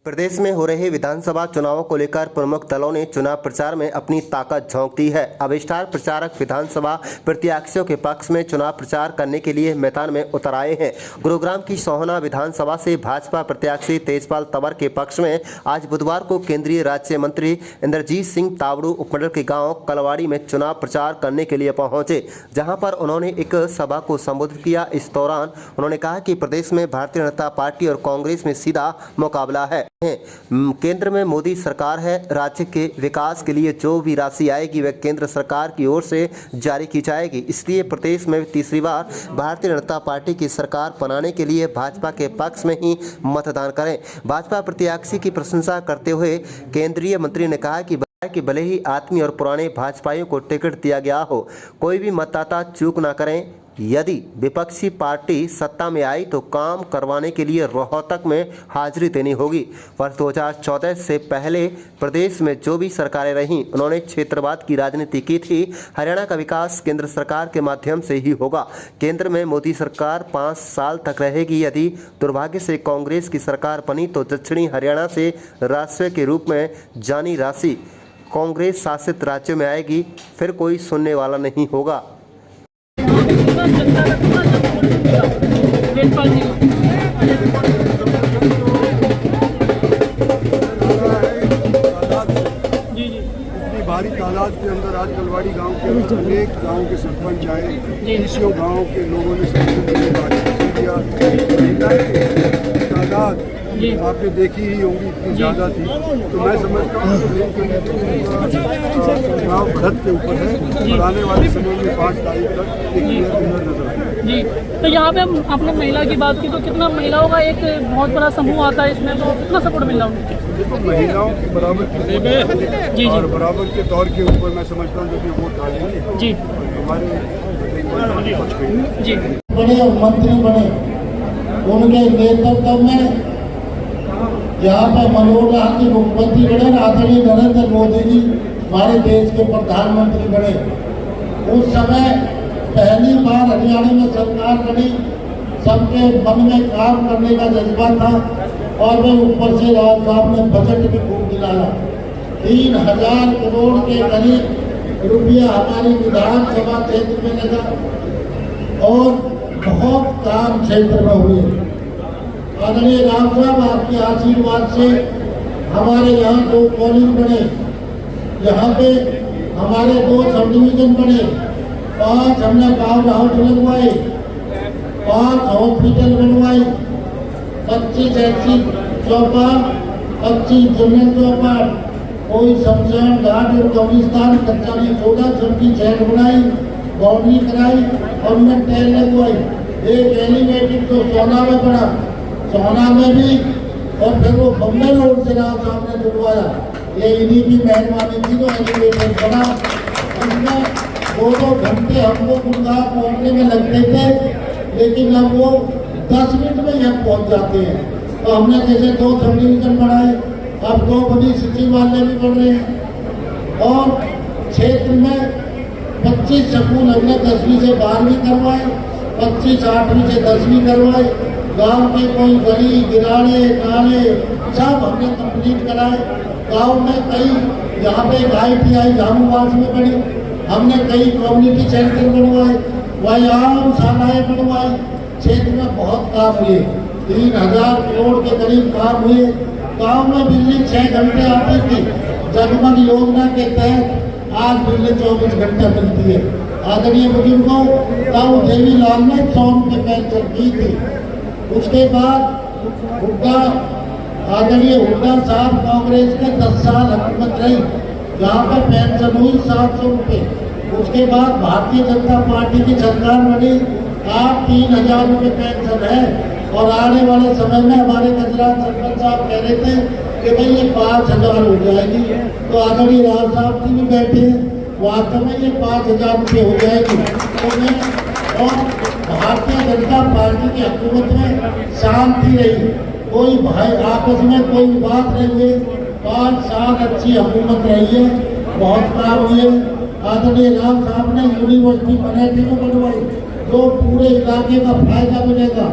प्रदेश में हो रहे विधानसभा चुनावों को लेकर प्रमुख दलों ने चुनाव प्रचार में अपनी ताकत झोंक दी है। अब स्टार प्रचारक विधानसभा प्रत्याशियों के पक्ष में चुनाव प्रचार करने के लिए मैदान में उतर आए हैं। गुरुग्राम की सोहना विधानसभा से भाजपा प्रत्याशी तेजपाल तंवर के पक्ष में आज बुधवार को केंद्रीय राज्य मंत्री इंद्रजीत सिंह तावड़ू उपमंडल के गाँव कलवाड़ी में चुनाव प्रचार करने के लिए पहुंचे, जहाँ पर उन्होंने एक सभा को संबोधित किया। इस दौरान उन्होंने कहा कि प्रदेश में भारतीय जनता पार्टी और कांग्रेस में सीधा मुकाबला है। केंद्र में मोदी सरकार है। राज्य के विकास के लिए जो भी राशि आएगी वह केंद्र सरकार की ओर से जारी की जाएगी। इसलिए प्रदेश में तीसरी बार भारतीय जनता पार्टी की सरकार बनाने के लिए भाजपा के पक्ष में ही मतदान करें। भाजपा प्रत्याशी की प्रशंसा करते हुए केंद्रीय मंत्री ने कहा कि भले ही आदमी और पुराने भाजपाइयों को टिकट दिया गया हो, कोई भी मतदाता चूक ना करें। यदि विपक्षी पार्टी सत्ता में आई तो काम करवाने के लिए रोहतक में हाजिरी देनी होगी। वर्ष 2014 से पहले प्रदेश में जो भी सरकारें रहीं, उन्होंने क्षेत्रवाद की राजनीति की थी। हरियाणा का विकास केंद्र सरकार के माध्यम से ही होगा। केंद्र में मोदी सरकार 5 साल तक रहेगी। यदि दुर्भाग्य से कांग्रेस की सरकार बनी तो दक्षिणी हरियाणा से राजस्व के रूप में जानी राशि कांग्रेस शासित राज्यों में आएगी, फिर कोई सुनने वाला नहीं होगा। भारी तादाद के अंदर आज कलवाड़ी गांव के अंदर अनेक गांव के सरपंच आए। इसी गांव के लोगों ने तादाद आपने देखी ही होंगी, इतनी ज़्यादा थी। तो मैं समझता हूँ चुनाव बढ़त के ऊपर है और आने वाले समय में 5 तारीख तक एक क्लियर विनर नजर आएगा। जी, तो यहाँ पे हम आपने महिला की बात की तो कितना महिलाओं का एक बहुत बड़ा समूह आता है इसमें, तो कितना सपोर्ट मिल रहा है? देखो, महिलाओं के बराबर जी और बराबर के तौर के ऊपर मैं समझता हूँ जब वोट डालेंगे जी हमारे जी बड़े मंत्री बने, उनके नेतृत्व में यहाँ पर मनोहर लाल जी मुख्यमंत्री बने, आदरणीय नरेंद्र मोदी जी हमारे देश के प्रधानमंत्री बने। उस समय पहली बार हरियाणा में सरकार बनी, सबके मन में काम करने का जज्बा था और वे ऊपर से राज साहब ने बजट भी खूब दिलाया। 3000 करोड़ के करीब रुपया हमारी विधानसभा क्षेत्र में लगा और बहुत काम क्षेत्र में हुए। आदरणीय राम साहब, आपके आशीर्वाद से हमारे यहाँ 2 कॉलेज बने, यहाँ पे हमारे 2 सब डिवीजन बने, 5 हमने पावर हाउस लगवाए, 5 हॉस्पिटल बनवाए, 25 ऐसी चौपाट, 25 जनरल चौपाट, कोई शमशान घाट और कब्रिस्तान कच्चा नहीं छोड़ा, सबकी चैन बनाई, बाउंड्री कराई और उन्हें टैल लगवाई। एक एलिवेटेड तो सोना में बना, सोना में भी, और फिर वो बम्बई रोड से राव साहब ने जुड़वाया। ये इन्हीं की मेहरबानी थी जो एलिवेटेड बना। इसमें 2-2 घंटे हमको गुड़गांव पहुँचने में लगते थे, लेकिन अब वो 10 मिनट में यहाँ पहुँच जाते हैं। तो हमने जैसे 2 सब डिवीजन बढ़ाए, अब 2 बड़ी सचिवालय भी बढ़ रहे हैं और क्षेत्र में 25 स्कूल हमने 10वीं से 12वीं करवाए, 25 8वीं से 10वीं करवाए। गांव के कोई गली गिराने नाले सब हमने कंप्लीट कराए। गांव में कई, यहाँ पे ITI झामुवास में बनी, हमने कई कम्युनिटी सेंटर बनवाए, व्यायाम शालाएँ बनवाई। क्षेत्र में बहुत काम हुए, 3000 करोड़ के करीब काम हुए। गांव में बिजली 6 घंटे आती थी, जगमग योजना के तहत आज बिजली 24 घंटे मिलती है। आदरणीय बुजुर्गों, तब देवीलाल ने 100 रुपये पेंशन की थी। उसके बाद हुड्डा, आदरणीय हुड्डा साहब कांग्रेस के 10 साल हुकूमत रही, जहाँ पर पेंशन हुई 700 रुपये। उसके बाद भारतीय जनता पार्टी की सरकार बनी, आज 3000 रुपये पेंशन है और आने वाले समय में हमारे गुजरात सरपंच साहब कह रहे थे कि भाई ये 5000 हो जाएगी। तो आदरणीय राव साहब जी भी बैठे हैं, वास्तव में ये 5000 रुपये हो जाएगी। तो मैं और भारतीय जनता पार्टी की हुकूमत में शांति रही, कोई भाई आपस में कोई बात नहीं हुई। 5 साल अच्छी हुकूमत रही है, बहुत काम हुए। आदरणीय राम साहब ने यूनिवर्सिटी मराठी में बनवाई, जो पूरे इलाके का फायदा मिलेगा।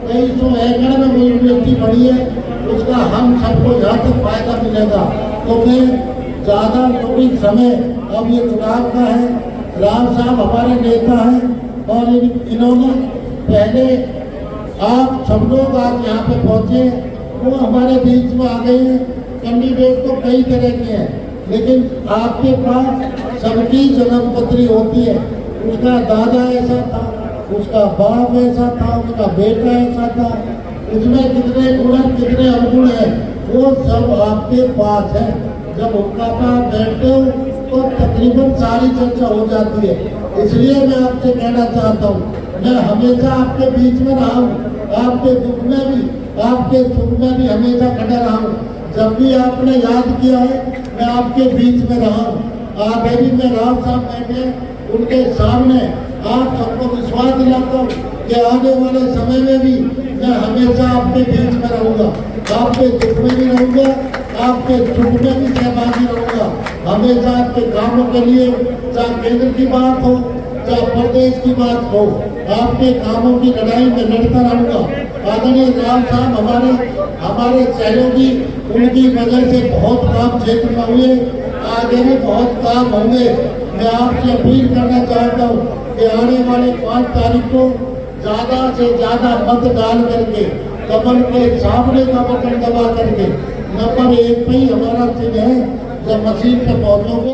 2300 एकड़ में वो यूनिवर्सिटी बनी है, उसका हम सबको यहाँ तक फायदा मिलेगा। तो मैं ज़्यादा लंबी समय अब ये चुनाव का है, राम साहब हमारे नेता हैं और इन्होंने पहले आप सब लोग आज यहाँ पे पहुँचे, वो हमारे बीच में आ गए हैं। कैंडिडेट तो कई तरह के हैं, लेकिन आपके पास सबकी जन्मपत्री होती है। उसका दादा ऐसा था, उसका बाप ऐसा था, उसका बेटा ऐसा था, उसमें कितने गुण कितने अवगुण है वो सब आपके पास है। जब उनका पास बैठते हो तो तकरीबन सारी चर्चा हो जाती है। इसलिए मैं आपसे कहना चाहता हूँ, मैं हमेशा आपके बीच में रहा हूँ, आपके दुख में भी, आपके सुख में भी हमेशा खड़ा रहा हूँ। जब भी आपने याद किया है मैं आपके बीच में रहा हूँ। आगे भी मैं राव साहब बैठे उनके सामने आप सबको विश्वास दिलाता हूँ कि आने वाले समय में भी मैं हमेशा आपके बीच में रहूँगा, आपके दुख में भी रहूँगा, आपके सुख में भी सहभागी रहूँगा। हमेशा आपके कामों के लिए, चाहे केंद्र की बात हो चाहे प्रदेश की बात हो, आपके कामों की लड़ाई में लड़ता रहूँगा। आदरणीय राव साहब हमारे सहयोगी, उनकी वजह से बहुत काम क्षेत्र में हुए, आगे भी बहुत काम होंगे। मैं आपसे अपील करना चाहता हूँ कि आने वाले 5 तारीख को ज़्यादा से ज़्यादा मत डाल करके कमल के सामने का बटन दबा करके नंबर 1 पे ही हमारा चिन्ह है, जब मशीन पे पहुँचोगे